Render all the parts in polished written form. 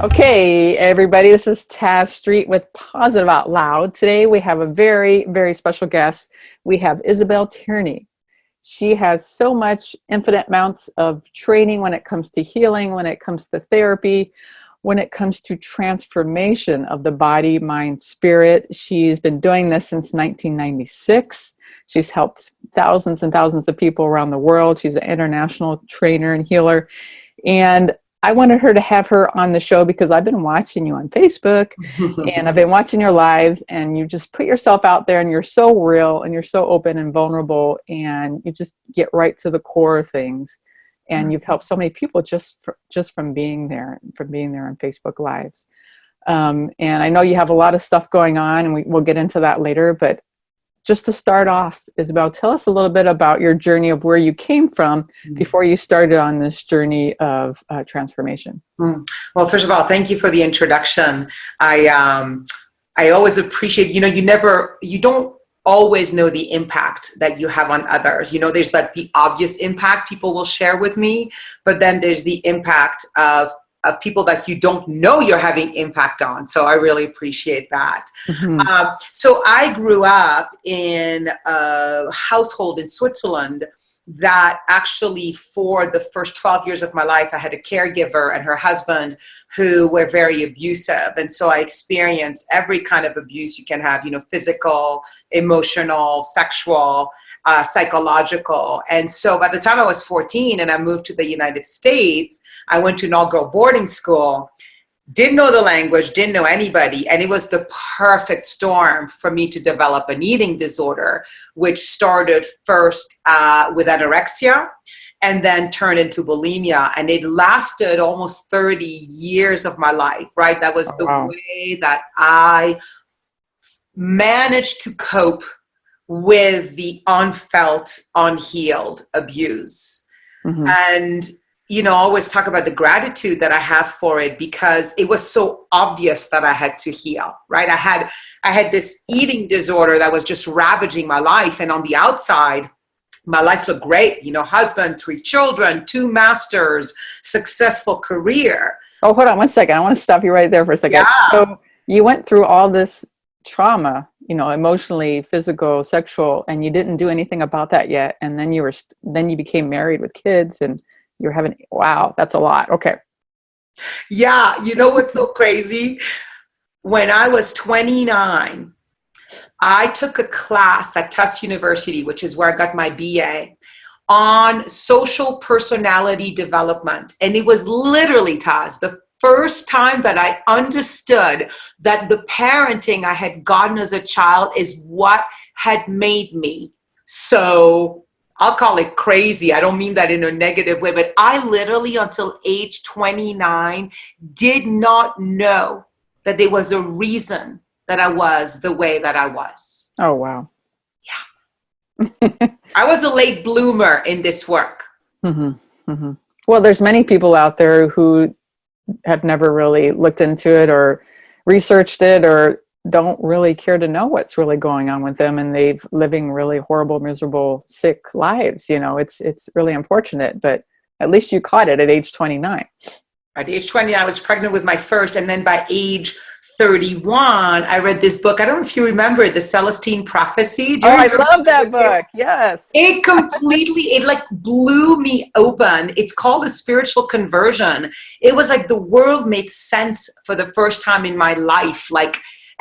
Okay, everybody, this is Taz Street with Positive Out Loud. Today we have a very, very special guest. We have Isabelle Tierney. She has so much infinite amounts of training when it comes to healing, when it comes to therapy, when it comes to transformation of the body, mind, spirit. She's been doing this since 1996. She's helped thousands and thousands of people around the world. She's an international trainer and healer. And I wanted her to have her on the show because I've been watching you on Facebook and I've been watching your lives, and you just put yourself out there and you're so real and you're so open and vulnerable, and you just get right to the core of things. And you've helped so many people just from being there on Facebook Lives. And I know you have a lot of stuff going on, and we'll get into that later, but just to start off, Isabelle, tell us a little bit about your journey of where you came from before you started on this journey of transformation. Well, first of all, thank you for the introduction. I always appreciate, you don't always know the impact that you have on others. There's like the obvious impact people will share with me, but then there's the impact of people that you don't know you're having impact on. So I really appreciate that. Mm-hmm. So I grew up in a household in Switzerland that actually for the first 12 years of my life, I had a caregiver and her husband who were very abusive. And so I experienced every kind of abuse you can have, physical, emotional, sexual, psychological. And so by the time I was 14 and I moved to the United States, I went to an all-girl boarding school, didn't know the language, didn't know anybody. And it was the perfect storm for me to develop an eating disorder, which started first with anorexia and then turned into bulimia. And it lasted almost 30 years of my life, right? That was the way that I managed to cope with the unfelt, unhealed abuse. Mm-hmm. And, I always talk about the gratitude that I have for it because it was so obvious that I had to heal, right? I had this eating disorder that was just ravaging my life. And on the outside, my life looked great. Husband, 3 children, 2 masters, successful career. Oh, hold on one second. I want to stop you right there for a second. Yeah. So you went through all this trauma, emotionally, physical, sexual, and you didn't do anything about that yet. And then you became married with kids, and you're having, wow, that's a lot. Okay. Yeah. You know what's so crazy? When I was 29, I took a class at Tufts University, which is where I got my BA, on social personality development. And it was literally, Taz, the first time that I understood that the parenting I had gotten as a child is what had made me so, I'll call it crazy. I don't mean that in a negative way, but I literally until age 29 did not know that there was a reason that I was the way that I was. Oh, wow. Yeah. I was a late bloomer in this work. Mm-hmm. Mm-hmm. Well, there's many people out there who have never really looked into it or researched it or don't really care to know what's really going on with them, and they've living really horrible, miserable, sick lives. It's really unfortunate, but at least you caught it at age 29. At age 20, I was pregnant with my first, and then by age 31, I read this book. I don't know if you remember it, the Saleen Prophecy. I love that book. Yes. It like blew me open. It's called a spiritual conversion. It was like the world made sense for the first time in my life.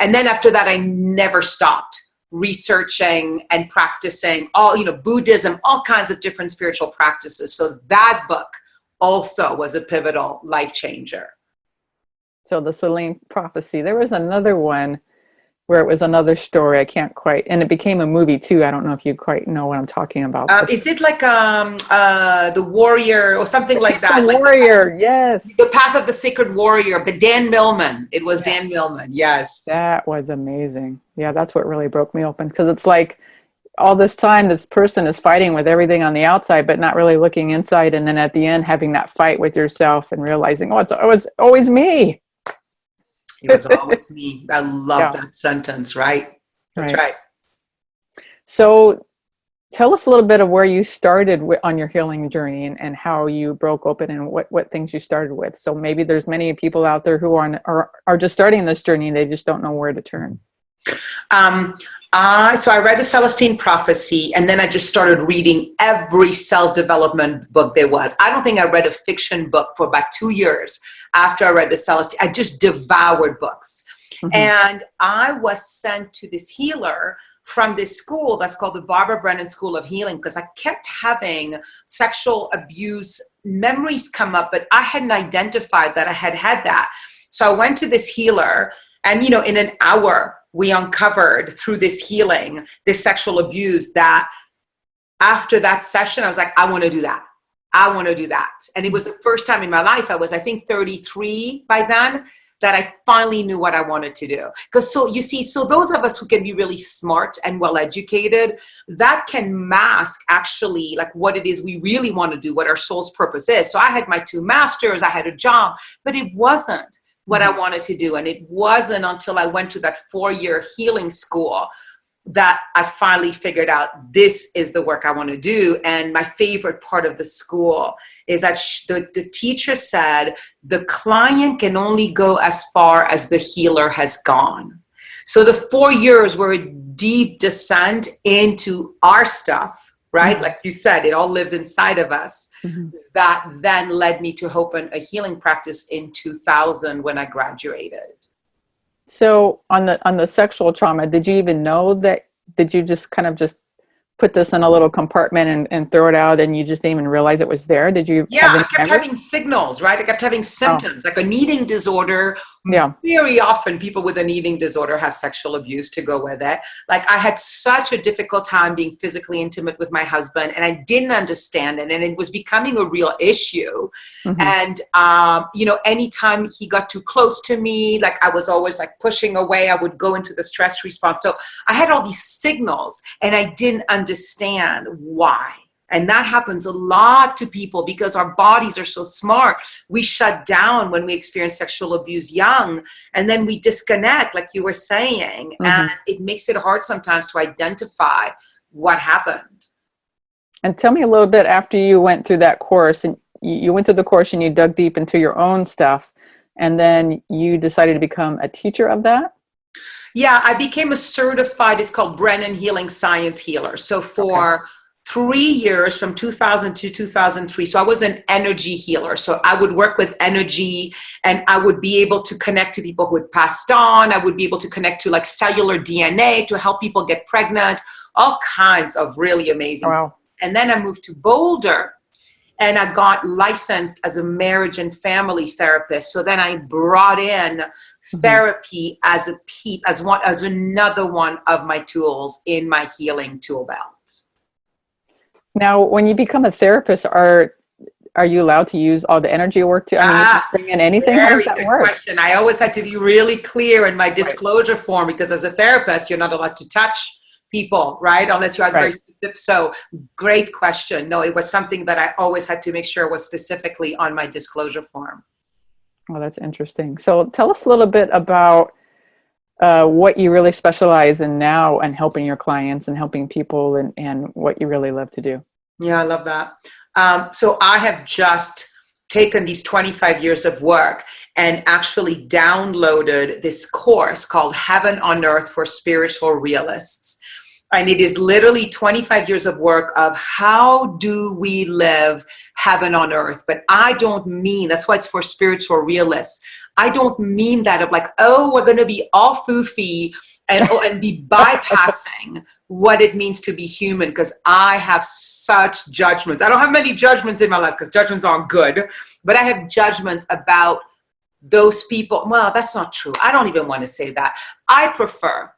And then after that, I never stopped researching and practicing Buddhism, all kinds of different spiritual practices. So that book also was a pivotal life changer. So the Saleen Prophecy, there was another one where it was another story. I can't quite, and it became a movie too. I don't know if you quite know what I'm talking about. Is it like The Warrior or something like that? The Warrior, yes. The Path of the Sacred Warrior, but Dan Millman. It was Dan Millman, yes. That was amazing. Yeah, that's what really broke me open, because it's like all this time this person is fighting with everything on the outside, but not really looking inside. And then at the end, having that fight with yourself and realizing, it was always me. It was always me. I love that sentence, right? That's right. So Tell us a little bit of where you started on your healing journey, and how you broke open, and what things you started with. So maybe there's many people out there who are just starting this journey and they just don't know where to turn. So I read the Saleen Prophecy, and then I just started reading every self-development book there was. I don't think I read a fiction book for about 2 years after I read the Saleen. I just devoured books. Mm-hmm. And I was sent to this healer from this school that's called the Barbara Brennan School of Healing, because I kept having sexual abuse memories come up, but I hadn't identified that I had had that. So I went to this healer, and, you know, in an hour, we uncovered through this healing, this sexual abuse, that after that session, I was like, I want to do that. I want to do that. And it was the first time in my life, I was, I think, 33 by then, that I finally knew what I wanted to do. Because so you see, so those of us who can be really smart and well-educated, that can mask actually like what it is we really want to do, what our soul's purpose is. So I had my 2 masters, I had a job, but it wasn't what I wanted to do. And it wasn't until I went to that 4-year healing school that I finally figured out this is the work I want to do. And my favorite part of the school is that the teacher said, the client can only go as far as the healer has gone. So the 4 years were a deep descent into our stuff, right? Mm-hmm. Like you said, it all lives inside of us. Mm-hmm. That then led me to open a healing practice in 2000 when I graduated. So on the sexual trauma, did you even know that? Did you just kind of just put this in a little compartment and throw it out, and you just didn't even realize it was there? Did you? Yeah, I kept having signals, right? I kept having symptoms, like an eating disorder. Yeah. Very often people with an eating disorder have sexual abuse to go with it. Like I had such a difficult time being physically intimate with my husband, and I didn't understand it, and it was becoming a real issue. Mm-hmm. And, you know, anytime he got too close to me, like I was always like pushing away, I would go into the stress response. So I had all these signals, and I didn't understand why. And that happens a lot to people because our bodies are so smart. We shut down when we experience sexual abuse young, and then we disconnect, like you were saying, mm-hmm. and it makes it hard sometimes to identify what happened. And tell me a little bit, after you went through that course, and you went through the course and you dug deep into your own stuff, and then you decided to become a teacher of that? Yeah, I became a certified, it's called Brennan Healing Science Healer. So for 3 years, from 2000 to 2003. So I was an energy healer. So I would work with energy, and I would be able to connect to people who had passed on. I would be able to connect to like cellular DNA to help people get pregnant, all kinds of really amazing. Wow. And then I moved to Boulder, and I got licensed as a marriage and family therapist. So then I brought in therapy as a piece, as another one of my tools in my healing tool belt. Now, when you become a therapist, are you allowed to use all the energy work too? I mean, you can bring in anything. How does that work? Question. I always had to be really clear in my disclosure form, because as a therapist, you're not allowed to touch people, right? Unless you are very specific. So great question. No, it was something that I always had to make sure was specifically on my disclosure form. Oh, that's interesting. So tell us a little bit about what you really specialize in now, and helping your clients and helping people, and what you really love to do. Yeah, I love that. So I have just taken these 25 years of work and actually downloaded this course called Heaven on Earth for Spiritual Realists. And it is literally 25 years of work of how do we live heaven on earth. But I don't mean, that's why it's for spiritual realists. I don't mean that of like, oh, we're going to be all foofy and be bypassing what it means to be human, because I have such judgments. I don't have many judgments in my life because judgments aren't good, but I have judgments about those people. Well, that's not true. I don't even want to say that. I prefer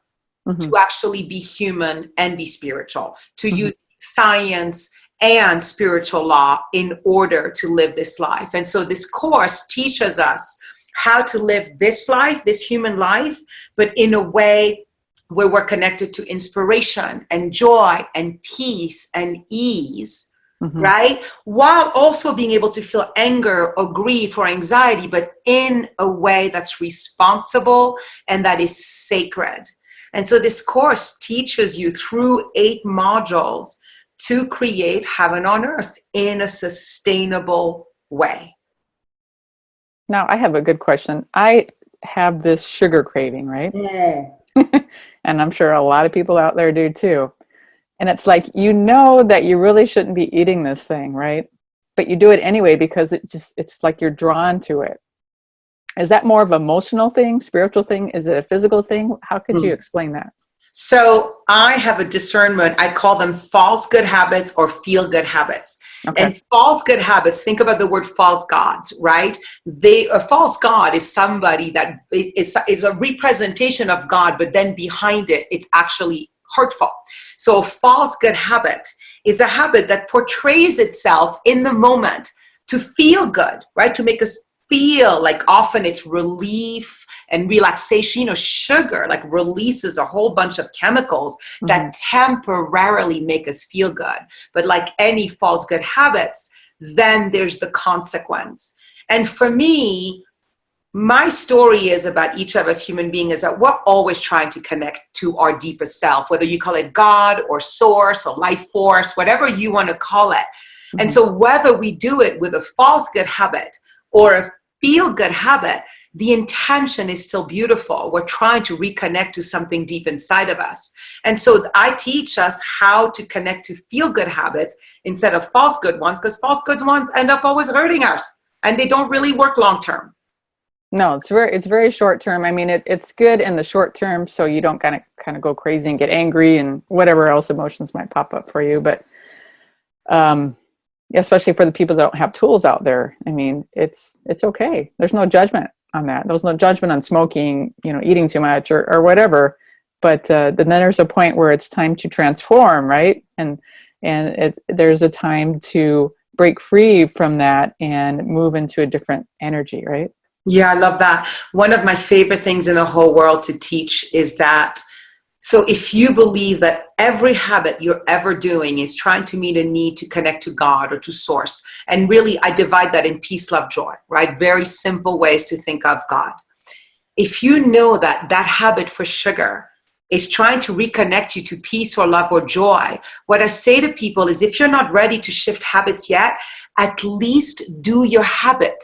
to actually be human and be spiritual, to use science and spiritual law in order to live this life. And so this course teaches us how to live this life, this human life, but in a way where we're connected to inspiration and joy and peace and ease, right? While also being able to feel anger or grief or anxiety, but in a way that's responsible and that is sacred. And so this course teaches you through 8 modules to create heaven on earth in a sustainable way. Now, I have a good question. I have this sugar craving, right? And I'm sure a lot of people out there do too. And it's like, you know that you really shouldn't be eating this thing, right? But you do it anyway because it's like you're drawn to it. Is that more of an emotional thing, spiritual thing? Is it a physical thing? How could you explain that? So I have a discernment. I call them false good habits or feel good habits. Okay. And false good habits, think about the word false gods, right? A false god is somebody that is a representation of God, but then behind it, it's actually hurtful. So a false good habit is a habit that portrays itself in the moment to feel good, right? To make us feel like often it's relief and relaxation. You know, sugar like releases a whole bunch of chemicals that temporarily make us feel good. But like any false good habits, then there's the consequence. And for me, my story is about each of us human beings is that we're always trying to connect to our deepest self, whether you call it God or source or life force, whatever you want to call it. And so whether we do it with a false good habit or a feel good habit, the intention is still beautiful. We're trying to reconnect to something deep inside of us. And so I teach us how to connect to feel good habits instead of false good ones, because false good ones end up always hurting us and they don't really work long term. No, it's very short term. I mean, it's good in the short term, so you don't kind of go crazy and get angry and whatever else emotions might pop up for you. But especially for the people that don't have tools out there, I mean, it's okay. There's no judgment on that. There's no judgment on smoking, eating too much or whatever. But then there's a point where it's time to transform, right? And there's a time to break free from that and move into a different energy, right? Yeah, I love that. One of my favorite things in the whole world to teach is that, so if you believe that every habit you're ever doing is trying to meet a need to connect to God or to source, and really I divide that in peace, love, joy, right? Very simple ways to think of God. If you know that that habit for sugar is trying to reconnect you to peace or love or joy, what I say to people is if you're not ready to shift habits yet, at least do your habit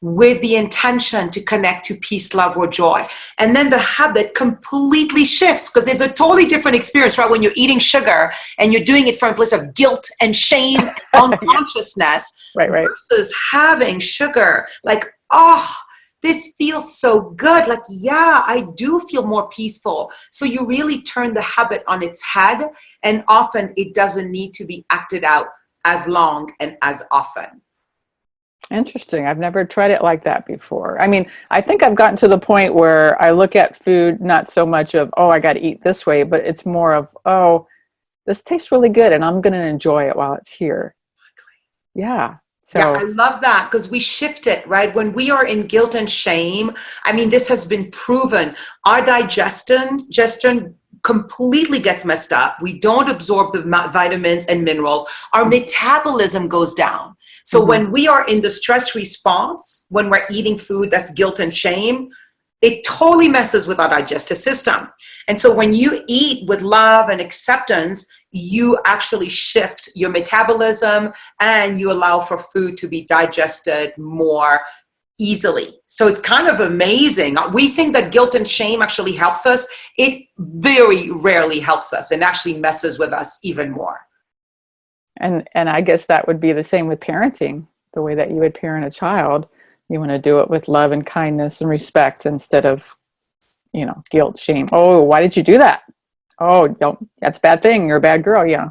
with the intention to connect to peace, love, or joy. And then the habit completely shifts because there's a totally different experience, right? When you're eating sugar and you're doing it from a place of guilt and shame and unconsciousness right. versus having sugar. Like, oh, this feels so good. Like, yeah, I do feel more peaceful. So you really turn the habit on its head, and often it doesn't need to be acted out as long and as often. Interesting. I've never tried it like that before. I mean, I think I've gotten to the point where I look at food not so much of, oh, I got to eat this way, but it's more of, oh, this tastes really good and I'm going to enjoy it while it's here. Yeah. So yeah, I love that because we shift it, right? When we are in guilt and shame, I mean, this has been proven. Our digestion completely gets messed up. We don't absorb the vitamins and minerals. Our metabolism goes down. So when we are in the stress response, when we're eating food that's guilt and shame, it totally messes with our digestive system. And so when you eat with love and acceptance, you actually shift your metabolism and you allow for food to be digested more easily. So it's kind of amazing. We think that guilt and shame actually helps us. It very rarely helps us and actually messes with us even more. And I guess that would be the same with parenting, the way that you would parent a child. You want to do it with love and kindness and respect instead of, guilt, shame. Oh, why did you do that? Oh, that's a bad thing. You're a bad girl. Yeah.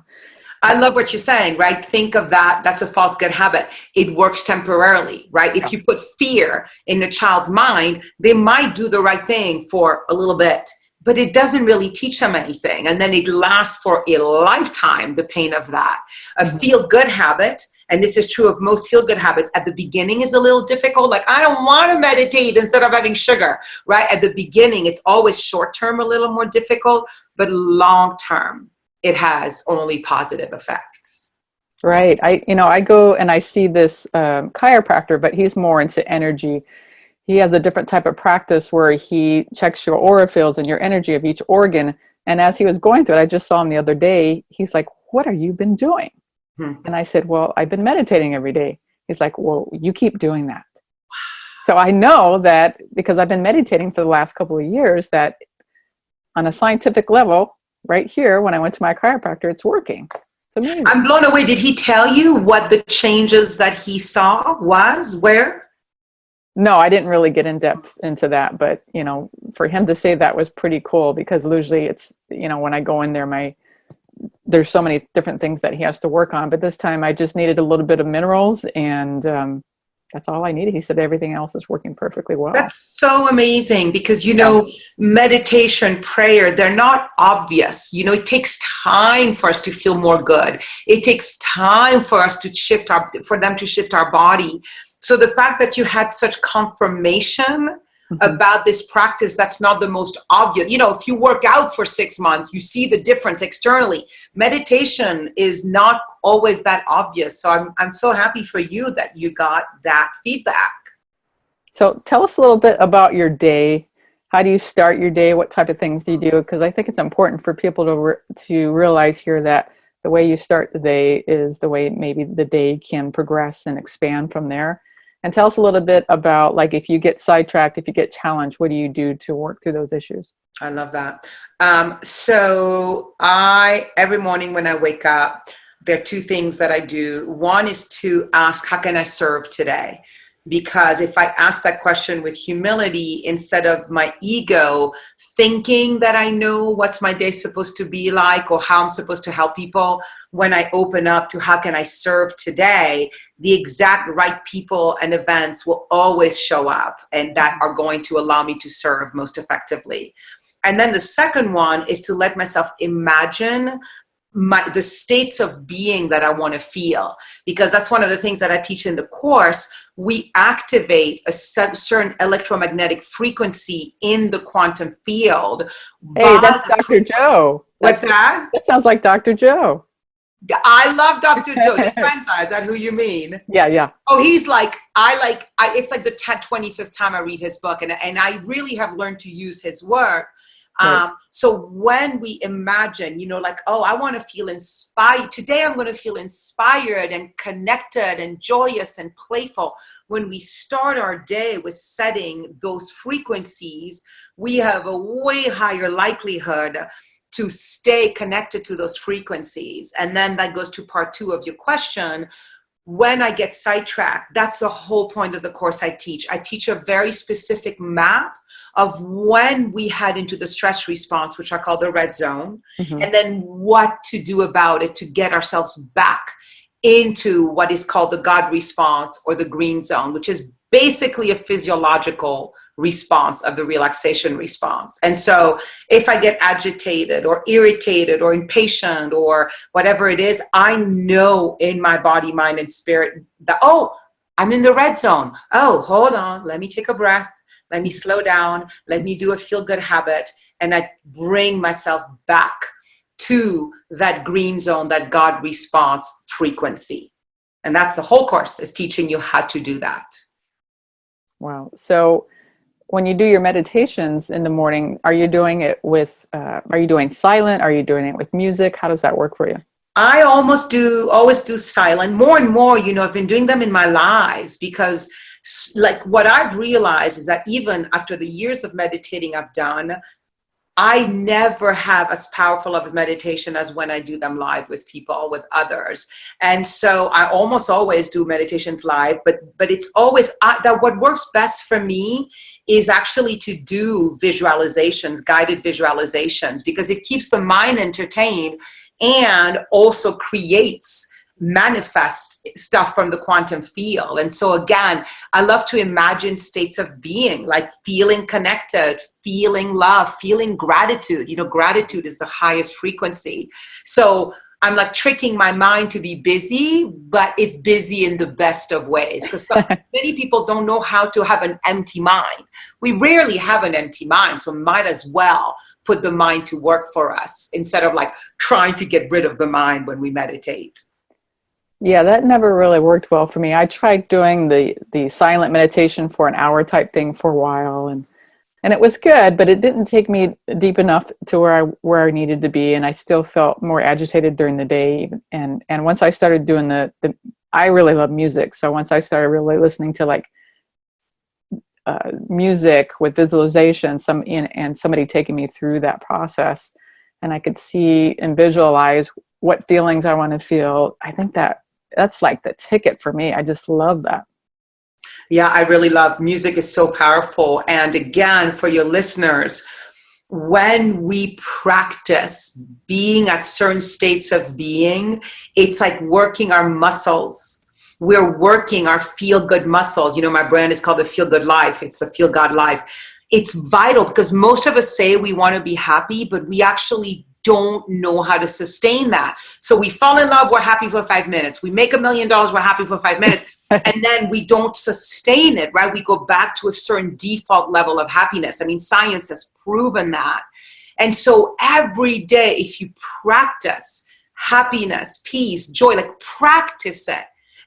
I love what you're saying, right? Think of that. That's a false good habit. It works temporarily, right? If you put fear in a child's mind, they might do the right thing for a little bit, but it doesn't really teach them anything. And then it lasts for a lifetime, the pain of that. A feel-good habit, and this is true of most feel-good habits, at the beginning is a little difficult. Like, I don't want to meditate instead of having sugar, right? At the beginning, it's always short-term a little more difficult, but long-term, it has only positive effects. Right. I go and I see this chiropractor, but he's more into energy. He has a different type of practice where he checks your aura fields and your energy of each organ. And as he was going through it, I just saw him the other day, he's like, what have you been doing? Hmm. And I said, well, I've been meditating every day. He's like, well, you keep doing that. So I know that because I've been meditating for the last couple of years, that on a scientific level, right here, when I went to my chiropractor, it's working. It's amazing. I'm blown away. Did he tell you what the changes that he saw was? Where? No, I didn't really get in depth into that, but for him to say that was pretty cool, because usually it's, when I go in there, there's so many different things that he has to work on, but this time I just needed a little bit of minerals, and that's all I needed. He said everything else is working perfectly well. That's so amazing, because, meditation, prayer, they're not obvious. It takes time for us to feel more good. It takes time for us to for them to shift our body. So the fact that you had such confirmation about this practice, that's not the most obvious. If you work out for 6 months, you see the difference externally. Meditation is not always that obvious. So I'm so happy for you that you got that feedback. So tell us a little bit about your day. How do you start your day? What type of things do you do? Because I think it's important for people to realize here that the way you start the day is the way maybe the day can progress and expand from there. And tell us a little bit about, like, if you get sidetracked, if you get challenged, what do you do to work through those issues? I love that. So every morning when I wake up, there are two things that I do. One is to ask, how can I serve today? Because if I ask that question with humility, instead of my ego thinking that I know what's my day supposed to be like or how I'm supposed to help people, when I open up to how can I serve today, the exact right people and events will always show up, and that are going to allow me to serve most effectively. And then the second one is to let myself imagine the states of being that I want to feel, because that's one of the things that I teach in the course. We activate a certain electromagnetic frequency in the quantum field. Hey, that's Dr. Joe. What's that? That sounds like Dr. Joe. I love Dr. Joe Dispenza. Is that who you mean? Yeah. Oh, he's like, it's like the 25th time I read his book, and I really have learned to use his work. Right. So when we imagine, oh, I want to feel inspired. Today I'm going to feel inspired and connected and joyous and playful. When we start our day with setting those frequencies, we have a way higher likelihood to stay connected to those frequencies. And then that goes to part two of your question. When I get sidetracked, that's the whole point of the course I teach. I teach a very specific map of when we head into the stress response, which I call the red zone, and then what to do about it to get ourselves back into what is called the God response, or the green zone, which is basically a physiological response of the relaxation response. And so if I get agitated or irritated or impatient or whatever it is, I know in my body, mind, and spirit that, oh, I'm in the red zone. Oh, hold on. Let me take a breath. Let me slow down. Let me do a feel-good habit. And I bring myself back to that green zone, that God response frequency. And that's the whole course, is teaching you how to do that. Wow. So when you do your meditations in the morning, are you doing it with, are you doing silent? Are you doing it with music? How does that work for you? I always do silent. More and more, I've been doing them in my lives, because like what I've realized is that even after the years of meditating I've done, I never have as powerful of a meditation as when I do them live with people, with others. And so I almost always do meditations live, but it's always that what works best for me is actually to do visualizations, guided visualizations, because it keeps the mind entertained and also manifests stuff from the quantum field. And so again, I love to imagine states of being, like feeling connected, feeling love, feeling gratitude. Gratitude is the highest frequency. So I'm like tricking my mind to be busy, but it's busy in the best of ways, because many people don't know how to have an empty mind. We rarely have an empty mind, so might as well put the mind to work for us instead of like trying to get rid of the mind when we meditate. Yeah, that never really worked well for me. I tried doing the silent meditation for an hour type thing for a while, and And it was good, but it didn't take me deep enough to where I needed to be, and I still felt more agitated during the day. And once I started doing the I really love music, so once I started really listening to like music with visualization, and somebody taking me through that process, and I could see and visualize what feelings I want to feel. I think that's like the ticket for me. I just love that. Yeah, I really love music. Is so powerful. And again, for your listeners, when we practice being at certain states of being, it's like working our muscles. We're working our feel-good muscles. You know, my brand is called the Feel Good Life. It's the Feel God Life. It's vital because most of us say we want to be happy, but we actually don't know how to sustain that. So we fall in love, we're happy for 5 minutes. We make $1 million, we're happy for 5 minutes. And then we don't sustain it, right? We go back to a certain default level of happiness. I mean, science has proven that. And so every day, if you practice happiness, peace, joy, like practice it,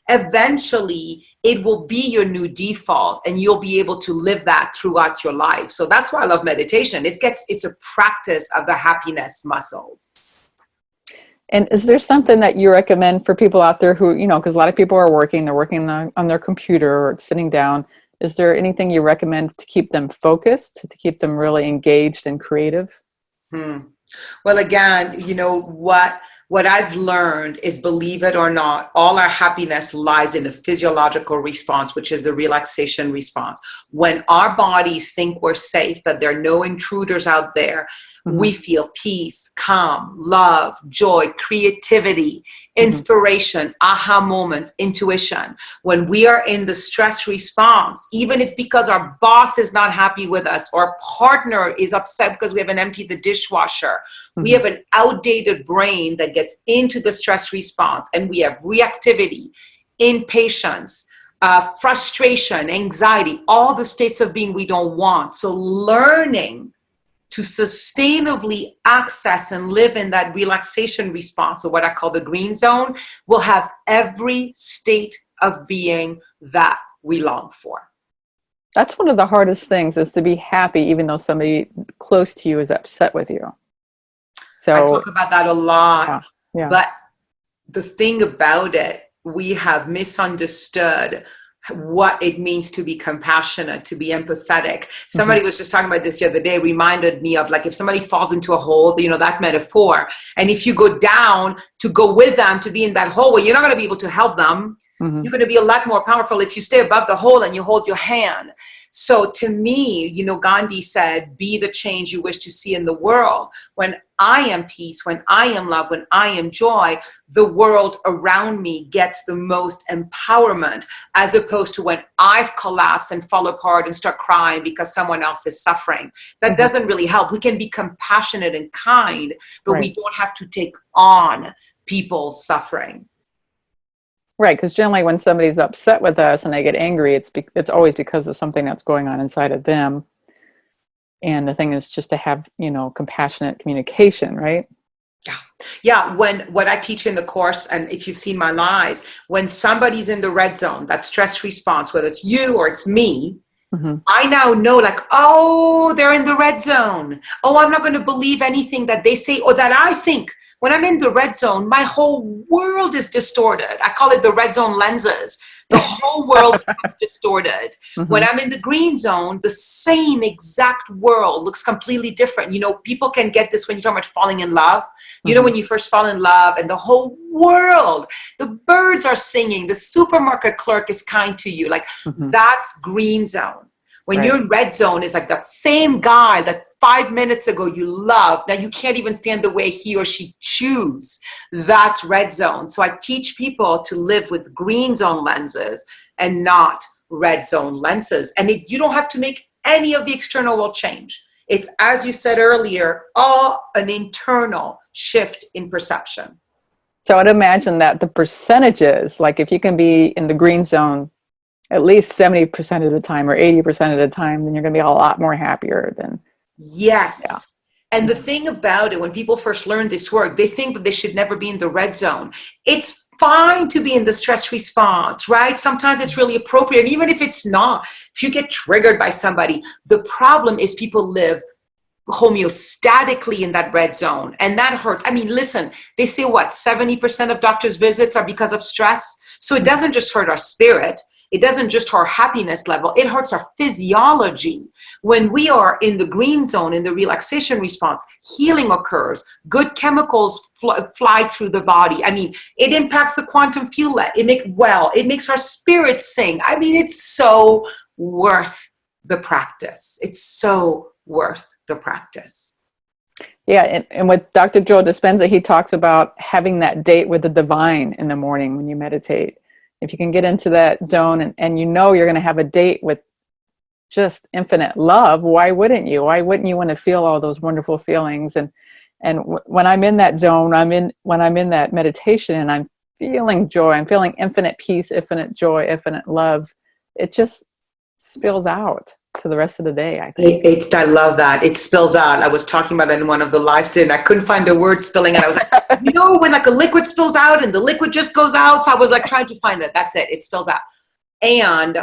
eventually it will be your new default and you'll be able to live that throughout your life. So that's why I love meditation. It's a practice of the happiness muscles. And is there something that you recommend for people out there who, because a lot of people are working, they're working on their computer or sitting down. Is there anything you recommend to keep them focused, to keep them really engaged and creative? Well, again, what I've learned is, believe it or not, all our happiness lies in the physiological response, which is the relaxation response. When our bodies think we're safe, that there are no intruders out there, we feel peace, calm, love, joy, creativity, inspiration, aha moments, intuition. When we are in the stress response, even it's because our boss is not happy with us, or our partner is upset because we haven't emptied the dishwasher, we have an outdated brain that gets into the stress response, and we have reactivity, impatience, frustration, anxiety, all the states of being we don't want. So learning to sustainably access and live in that relaxation response, or what I call the green zone, will have every state of being that we long for. That's one of the hardest things, is to be happy even though somebody close to you is upset with you. So I talk about that a lot. Yeah. But the thing about it, we have misunderstood what it means to be compassionate, to be empathetic. Somebody was just talking about this the other day, reminded me of, like, if somebody falls into a hole, that metaphor. And if you go down to go with them to be in that hole, well, you're not going to be able to help them. You're going to be a lot more powerful if you stay above the hole and you hold your hand. So to me, Gandhi said, be the change you wish to see in the world. When I am peace, when I am love, when I am joy, the world around me gets the most empowerment, as opposed to when I've collapsed and fall apart and start crying because someone else is suffering. That doesn't really help. We can be compassionate and kind, but we don't have to take on people's suffering. Right, because generally when somebody's upset with us and they get angry, it's always because of something that's going on inside of them. And the thing is just to have, compassionate communication, right? Yeah. What I teach in the course, and if you've seen my lives, when somebody's in the red zone, that stress response, whether it's you or it's me, I now know, like, oh, they're in the red zone. Oh, I'm not going to believe anything that they say or that I think. When I'm in the red zone, my whole world is distorted. I call it the red zone lenses. The whole world becomes distorted. When I'm in the green zone, the same exact world looks completely different. People can get this when you're talking about falling in love. When you first fall in love and the whole world, the birds are singing, the supermarket clerk is kind to you. Like, that's green zone. When you're in red zone, it's like that same guy that 5 minutes ago you loved, now you can't even stand the way he or she chews. That's red zone. So I teach people to live with green zone lenses and not red zone lenses. And you don't have to make any of the external world change. It's, as you said earlier, all an internal shift in perception. So I'd imagine that the percentages, like if you can be in the green zone at least 70% of the time or 80% of the time, then you're going to be a lot more happier than. Yes. Yeah. And the thing about it, when people first learn this work, they think that they should never be in the red zone. It's fine to be in the stress response, right? Sometimes it's really appropriate. Even if it's not, if you get triggered by somebody, the problem is people live homeostatically in that red zone, and that hurts. I mean, listen, they say what, 70% of doctors' visits are because of stress. So it doesn't just hurt our spirit. It doesn't just hurt our happiness level. It hurts our physiology. When we are in the green zone, in the relaxation response, healing occurs. Good chemicals fly through the body. I mean, it impacts the quantum field. It makes our spirits sing. I mean, it's so worth the practice. It's so worth the practice. Yeah, and with Dr. Joe Dispenza, he talks about having that date with the divine in the morning when you meditate. If you can get into that zone and you know you're going to have a date with just infinite love, why wouldn't you? Why wouldn't you want to feel all those wonderful feelings? And when I'm in that zone, when I'm in that meditation and I'm feeling joy, I'm feeling infinite peace, infinite joy, infinite love, it just spills out to the rest of the day, I think. I love that. It spills out. I was talking about that in one of the lives today, and I couldn't find the word spilling out. I was like, when like a liquid spills out and the liquid just goes out. So I was like trying to find that. That's it. It spills out. And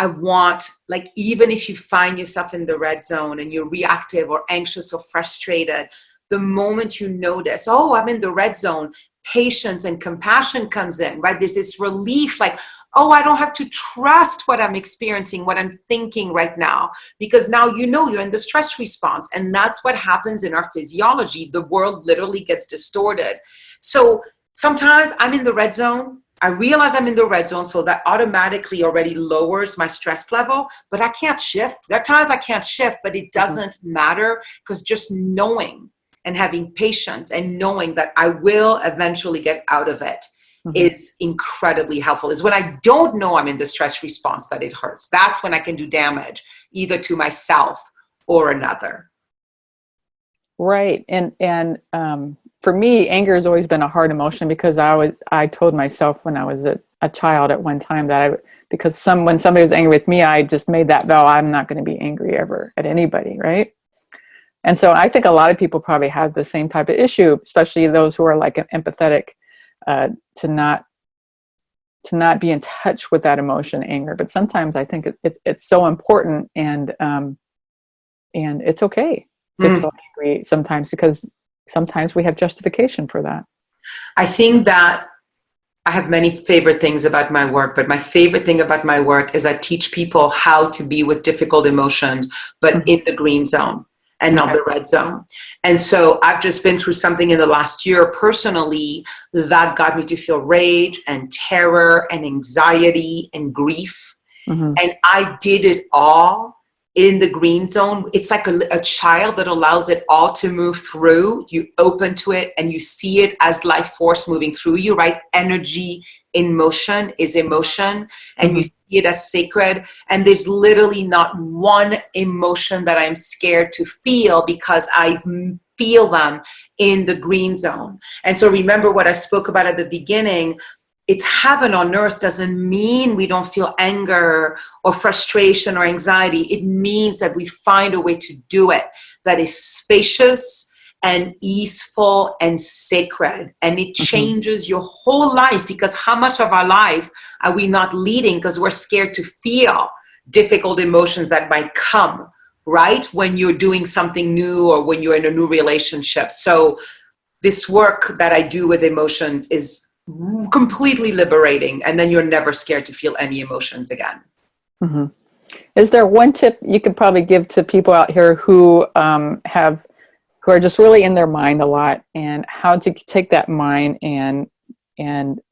I want, like, even if you find yourself in the red zone and you're reactive or anxious or frustrated, the moment you notice, oh, I'm in the red zone, patience and compassion comes in, right? There's this relief, like, oh, I don't have to trust what I'm experiencing, what I'm thinking right now, because now you're in the stress response. And that's what happens in our physiology. The world literally gets distorted. So sometimes I'm in the red zone. I realize I'm in the red zone, so that automatically already lowers my stress level, but I can't shift. There are times I can't shift, but it doesn't matter, because just knowing and having patience and knowing that I will eventually get out of it is incredibly helpful. Is when I don't know I'm in the stress response that it hurts. That's when I can do damage, either to myself or another. Right. And for me, anger has always been a hard emotion, because I told myself when I was a child at one time that when somebody was angry with me, I just made that vow, I'm not going to be angry ever at anybody. Right. And so I think a lot of people probably have the same type of issue, especially those who are like empathetic, to not be in touch with that emotion, anger. But sometimes I think it's so important, and it's okay to feel angry sometimes, because sometimes we have justification for that. I think that I have many favorite things about my work, but my favorite thing about my work is I teach people how to be with difficult emotions, but in the green zone and not the red zone. And so I've just been through something in the last year personally that got me to feel rage and terror and anxiety and grief. And I did it all in the green zone. It's like a child that allows it all to move through. You open to it and you see it as life force moving through you, right? Energy in motion is emotion, and you see it as sacred. And there's literally not one emotion that I'm scared to feel, because I feel them in the green zone. And so remember what I spoke about at the beginning. It's heaven on earth doesn't mean we don't feel anger or frustration or anxiety. It means that we find a way to do it that is spacious and easeful and sacred. And it changes your whole life, because how much of our life are we not leading because we're scared to feel difficult emotions that might come, right? When you're doing something new or when you're in a new relationship. So this work that I do with emotions is completely liberating, and then you're never scared to feel any emotions again. Is there one tip you could probably give to people out here who are just really in their mind a lot, and how to take that mind and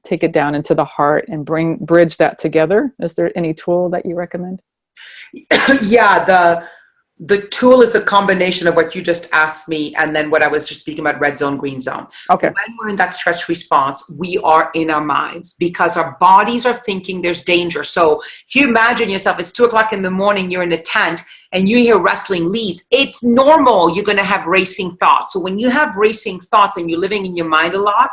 take it down into the heart and bridge that together? Is there any tool that you recommend? Yeah, the tool is a combination of what you just asked me and then what I was just speaking about, red zone, green zone. Okay. When we're in that stress response, we are in our minds because our bodies are thinking there's danger. So if you imagine yourself, it's 2:00 in the morning, you're in a tent and you hear rustling leaves, it's normal. You're going to have racing thoughts. So when you have racing thoughts and you're living in your mind a lot,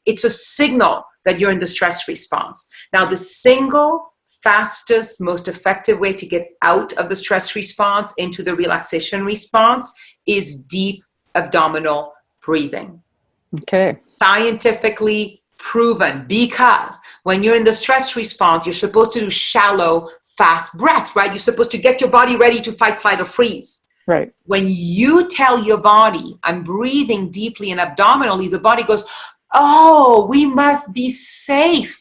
it's a signal that you're in the stress response. Now, the single fastest, most effective way to get out of the stress response into the relaxation response is deep abdominal breathing. Okay. Scientifically proven, because when you're in the stress response, you're supposed to do shallow, fast breath, right? You're supposed to get your body ready to fight, flight, or freeze. Right. When you tell your body, I'm breathing deeply and abdominally, the body goes, oh, we must be safe.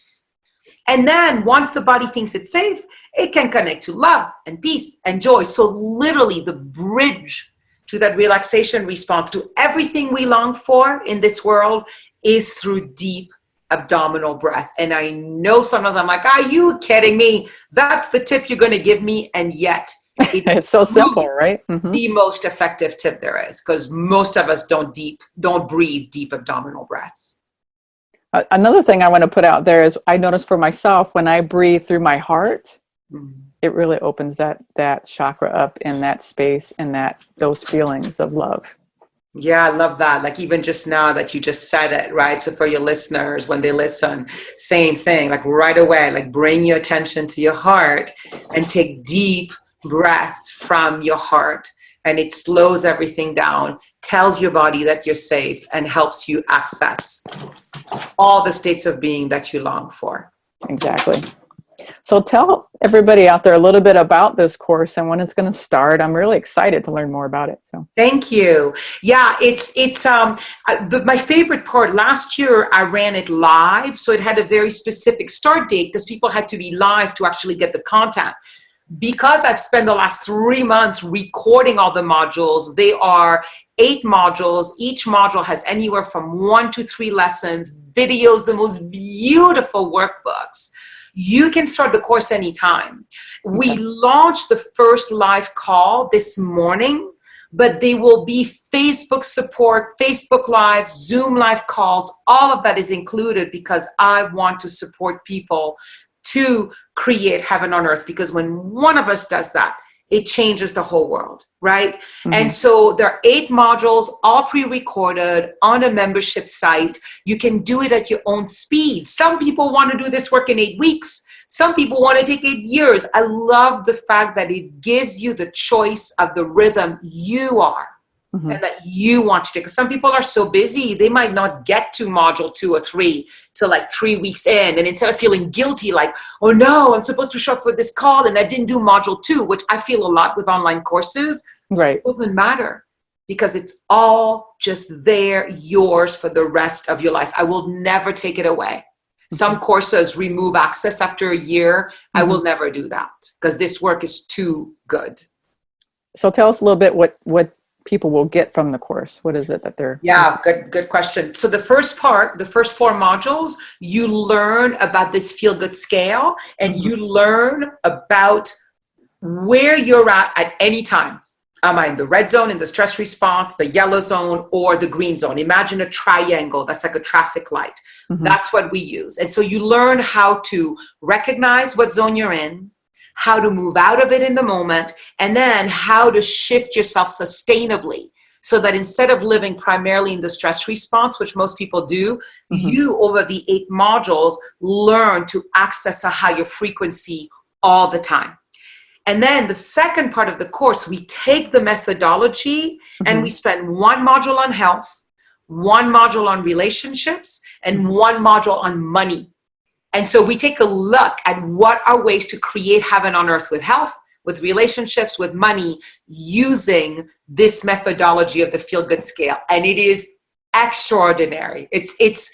And then once the body thinks it's safe, it can connect to love and peace and joy. So literally the bridge to that relaxation response to everything we long for in this world is through deep abdominal breath. And I know sometimes I'm like, are you kidding me? That's the tip you're going to give me. And yet it's so simple, right? Mm-hmm. The most effective tip there is, because most of us don't breathe deep abdominal breaths. Another thing I want to put out there is I notice for myself, when I breathe through my heart, it really opens that chakra up in that space and those feelings of love. Yeah, I love that. Like even just now that you just said it, right? So for your listeners, when they listen, same thing, like right away, like bring your attention to your heart and take deep breaths from your heart. And it slows everything down, tells your body that you're safe, and helps you access all the states of being that you long for. Exactly. So tell everybody out there a little bit about this course and when it's going to start. I'm really excited to learn more about it. So thank you. Yeah, it's my favorite part. Last year I ran it live, so it had a very specific start date because people had to be live to actually get the content. Because I've spent the last 3 months recording all the modules, they are 8 modules. Each module has anywhere from 1 to 3 lessons, videos, the most beautiful workbooks. You can start the course anytime. We launched the first live call this morning, but they will be Facebook support, Facebook Live, Zoom live calls. All of that is included because I want to support people to create heaven on earth, because when one of us does that, it changes the whole world, right? Mm-hmm. And so there are 8 modules, all pre-recorded on a membership site. You can do it at your own speed. Some people want to do this work in 8 weeks. Some people want to take 8 years. I love the fact that it gives you the choice of the rhythm you are. Mm-hmm. And that you want to take. Because some people are so busy, they might not get to module 2 or 3 till like 3 weeks in. And instead of feeling guilty, like, oh no, I'm supposed to show up for this call and I didn't do module 2, which I feel a lot with online courses. Right. It doesn't matter because it's all just there, yours for the rest of your life. I will never take it away. Mm-hmm. Some courses remove access after a year. Mm-hmm. I will never do that because this work is too good. So tell us a little bit what people will get from the course. What is it that they're... Yeah, good question. So the first 4 modules, you learn about this feel-good scale, and you learn about where you're at any time. Am I in the red zone, in the stress response, the yellow zone, or the green zone? Imagine a triangle. That's like a traffic light. Mm-hmm. That's what we use. And so you learn how to recognize what zone you're in, how to move out of it in the moment, and then how to shift yourself sustainably so that instead of living primarily in the stress response, which most people do, you, over the 8 modules, learn to access a higher frequency all the time. And then the second part of the course, we take the methodology and we spend 1 module on health, 1 module on relationships, and 1 module on money. And so we take a look at what are ways to create heaven on earth with health, with relationships, with money, using this methodology of the feel-good scale. And it is extraordinary. It's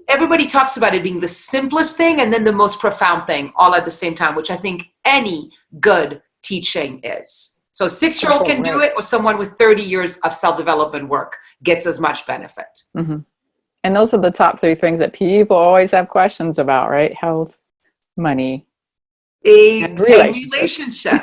everybody talks about it being the simplest thing and then the most profound thing all at the same time, which I think any good teaching is. So a 6-year-old can do it, or someone with 30 years of self-development work gets as much benefit. Mm-hmm. And those are the top 3 things that people always have questions about, right? Health, money, and relationship.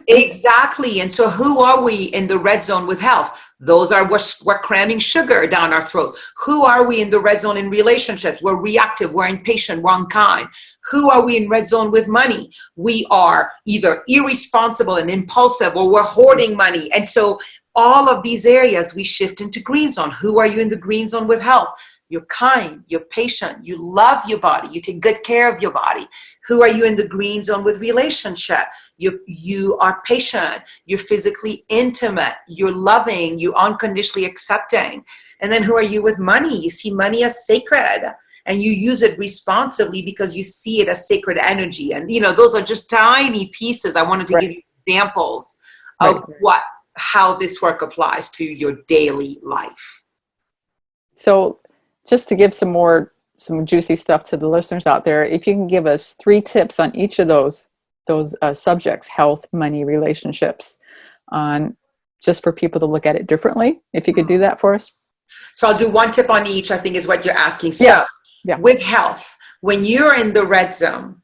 Exactly. And so who are we in the red zone with health? Those are, we're cramming sugar down our throat. Who are we in the red zone in relationships? We're reactive, we're impatient, we're unkind. Who are we in red zone with money? We are either irresponsible and impulsive, or we're hoarding money. And so all of these areas we shift into green zone. Who are you in the green zone with health? You're kind, you're patient, you love your body, you take good care of your body. Who are you in the green zone with relationship? You are patient, you're physically intimate, you're loving, you're unconditionally accepting. And then who are you with money? You see money as sacred. and you use it responsibly because you see it as sacred energy. And, those are just tiny pieces. I wanted to give you examples of how this work applies to your daily life. So just to give some juicy stuff to the listeners out there, if you can give us 3 tips on each of those subjects, health, money, relationships, on just for people to look at it differently, if you could do that for us. So I'll do 1 tip on each, I think is what you're asking. Yeah. So with health, when you're in the red zone,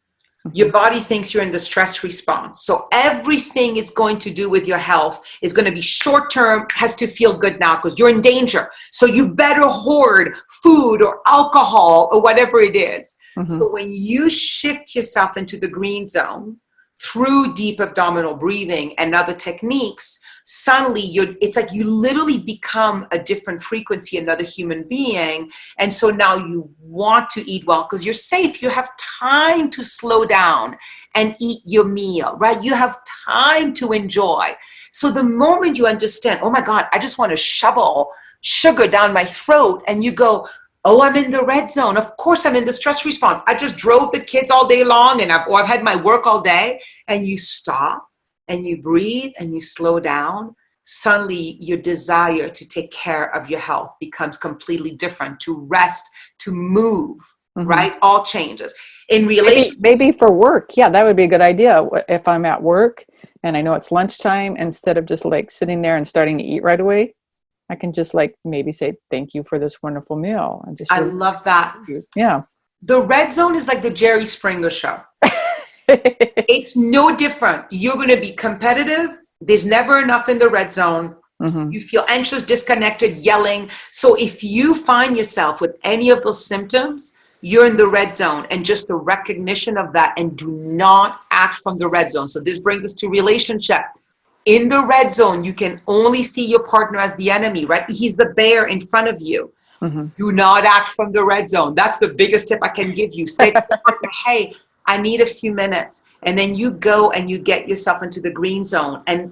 your body thinks you're in the stress response. So everything it's going to do with your health is going to be short term, has to feel good now because you're in danger. So you better hoard food or alcohol or whatever it is. So when you shift yourself into the green zone through deep abdominal breathing and other techniques, suddenly it's like you literally become a different frequency, another human being. And so now you want to eat well because you're safe. You have time to slow down and eat your meal, right? You have time to enjoy. So the moment you understand, oh my God, I just want to shovel sugar down my throat, and you go, oh, I'm in the red zone. Of course, I'm in the stress response. I just drove the kids all day long, and I've had my work all day. And you stop and you breathe and you slow down. Suddenly, your desire to take care of your health becomes completely different. To rest, to move, right? All changes. In relation, maybe for work, that would be a good idea. If I'm at work and I know it's lunchtime, instead of just like sitting there and starting to eat right away, I can just like maybe say, thank you for this wonderful meal. I love that. Yeah. The red zone is like the Jerry Springer show. It's no different. You're going to be competitive. There's never enough in the red zone. You feel anxious, disconnected, yelling. So if you find yourself with any of those symptoms, you're in the red zone, and just the recognition of that, and do not act from the red zone. So this brings us to relationship. In the red zone, you can only see your partner as the enemy, right? He's the bear in front of you. Do not act from the red zone. That's the biggest tip I can give you. Say to your partner, hey, I need a few minutes. And then you go and you get yourself into the green zone. And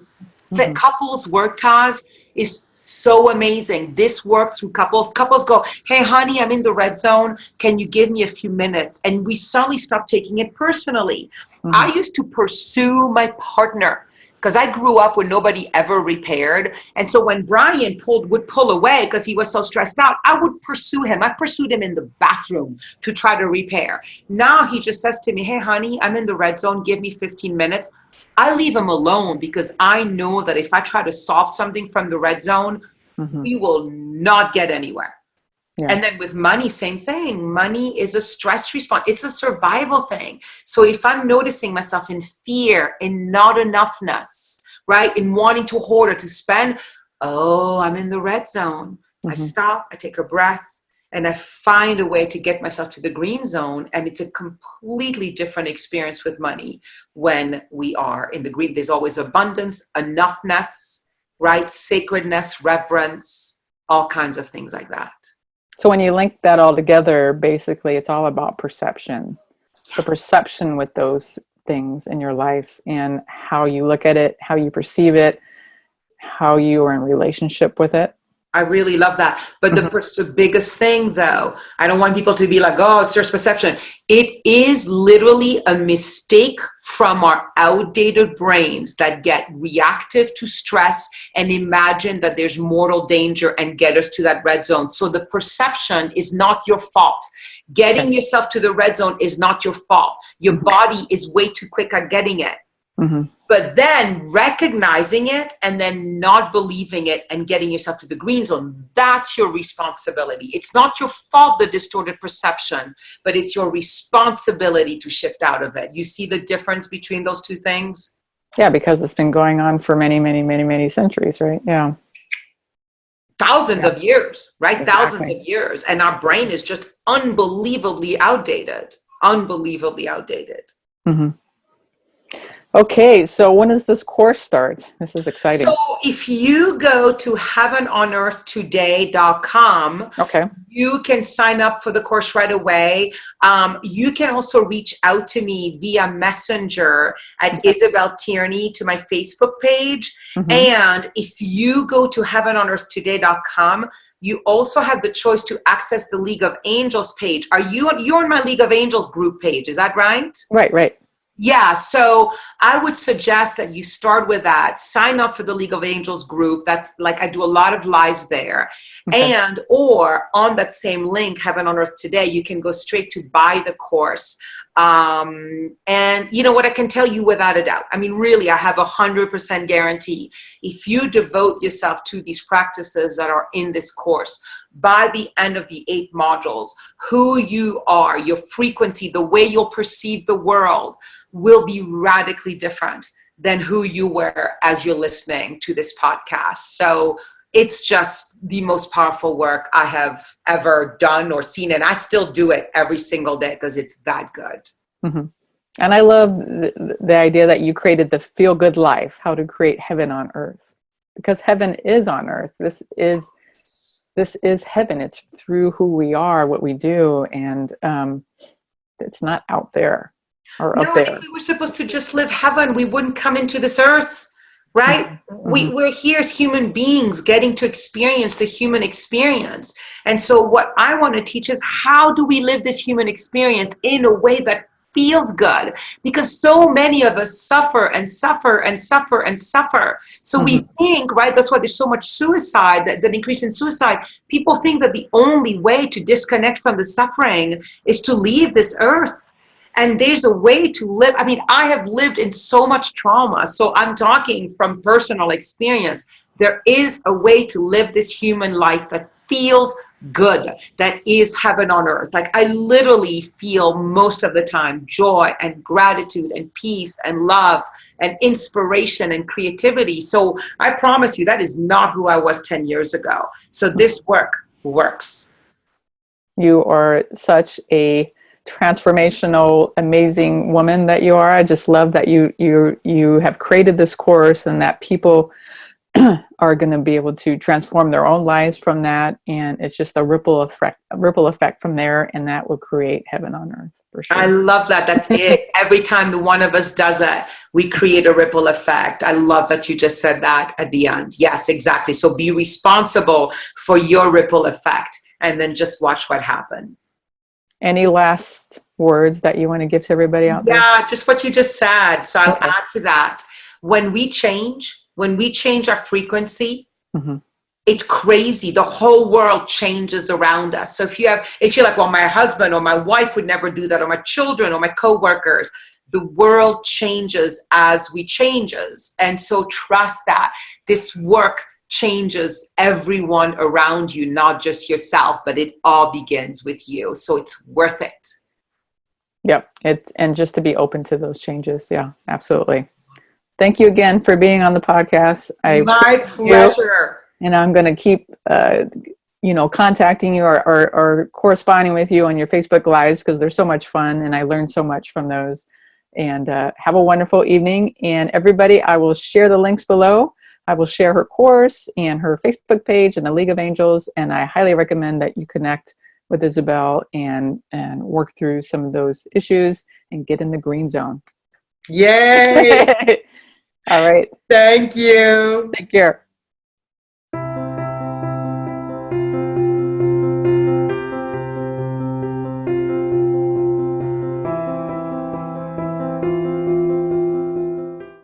couples work, Taz, is so amazing. This works through couples. Couples go, hey, honey, I'm in the red zone. Can you give me a few minutes? And we suddenly stop taking it personally. I used to pursue my partner because I grew up when nobody ever repaired. And so when Brian would pull away because he was so stressed out, I would pursue him. I pursued him in the bathroom to try to repair. Now he just says to me, hey, honey, I'm in the red zone. Give me 15 minutes. I leave him alone because I know that if I try to solve something from the red zone, we will not get anywhere. And then with money, same thing. Money is a stress response. It's a survival thing. So if I'm noticing myself in fear, in not enoughness, right, in wanting to hoard or to spend, oh, I'm in the red zone. I stop, I take a breath, and I find a way to get myself to the green zone. And it's a completely different experience with money when we are in the green. There's always abundance, enoughness, right, sacredness, reverence, all kinds of things like that. So when you link that all together, basically it's all about perception. The perception with those things in your life and how you look at it, how you perceive it, how you are in relationship with it. I really love that. But the biggest thing, though, I don't want people to be like, oh, it's just perception. It is literally a mistake from our outdated brains that get reactive to stress and imagine that there's mortal danger and get us to that red zone. So the perception is not your fault. Getting yourself to the red zone is not your fault. Your body is way too quick at getting it. But then recognizing it and then not believing it and getting yourself to the green zone, that's your responsibility. It's not your fault, the distorted perception, but it's your responsibility to shift out of it. You see the difference between those two things? Yeah, because it's been going on for many, many, many, many centuries, right? Yeah. Thousands of years, right? Exactly. Thousands of years. And our brain is just unbelievably outdated. Unbelievably outdated. Okay, so when does this course start? This is exciting. So if you go to heavenonearthtoday.com, you can sign up for the course right away. You can also reach out to me via Messenger at Isabelle Tierney to my Facebook page. And if you go to heavenonearthtoday.com, you also have the choice to access the League of Angels page. You're on my League of Angels group page, is that right? Right. Yeah, so I would suggest that you start with that. Sign up for the League of Angels group. That's like, I do a lot of lives there. Okay. And, or on that same link, Heaven on Earth Today, you can go straight to buy the course. And you know what, I can tell you without a doubt, I mean, really, I have 100% guarantee. If you devote yourself to these practices that are in this course, by the end of the 8 modules, who you are, your frequency, the way you'll perceive the world will be radically different than who you were as you're listening to this podcast. So it's just the most powerful work I have ever done or seen. And I still do it every single day because it's that good. Mm-hmm. And I love the idea that you created the feel good life, how to create heaven on earth, because heaven is on earth. This is heaven. It's through who we are, what we do. And it's not out there. Or up there. If we were supposed to just live heaven, we wouldn't come into this earth, right? Mm-hmm. We're here as human beings getting to experience the human experience. And so what I want to teach is, how do we live this human experience in a way that feels good? Because so many of us suffer and suffer and suffer and suffer. So we think, right, that's why there's so much suicide, that increase in suicide. People think that the only way to disconnect from the suffering is to leave this earth. And there's a way to live. I mean, I have lived in so much trauma. So I'm talking from personal experience. There is a way to live this human life that feels good, that is heaven on earth. Like, I literally feel most of the time joy and gratitude and peace and love and inspiration and creativity. So I promise you, that is not who I was 10 years ago. So this work works. You are such a transformational, amazing woman that you are. I just love that you have created this course, and that people are going to be able to transform their own lives from that. And it's just a ripple effect from there, and that will create heaven on earth for sure. I love that. That's it. Every time the one of us does it, we create a ripple effect. I love that you just said that at the end. Yes, exactly. So be responsible for your ripple effect, and then just watch what happens. Any last words that you want to give to everybody out there? Yeah, just what you just said. So I'll add to that. When we change our frequency, it's crazy. The whole world changes around us. So if you're like, well, my husband or my wife would never do that, or my children or my coworkers, the world changes as we changes. And so trust that this work changes everyone around you, not just yourself, but it all begins with you. So it's worth it. Yep. And just to be open to those changes. Yeah, absolutely. Thank you again for being on the podcast. My pleasure. And I'm going to keep, contacting you or corresponding with you on your Facebook Lives, because they're so much fun and I learned so much from those. And have a wonderful evening. And everybody, I will share the links below. I will share her course and her Facebook page and the League of Angels. And I highly recommend that you connect with Isabelle and work through some of those issues and get in the green zone. Yay! All right. Thank you. Take care.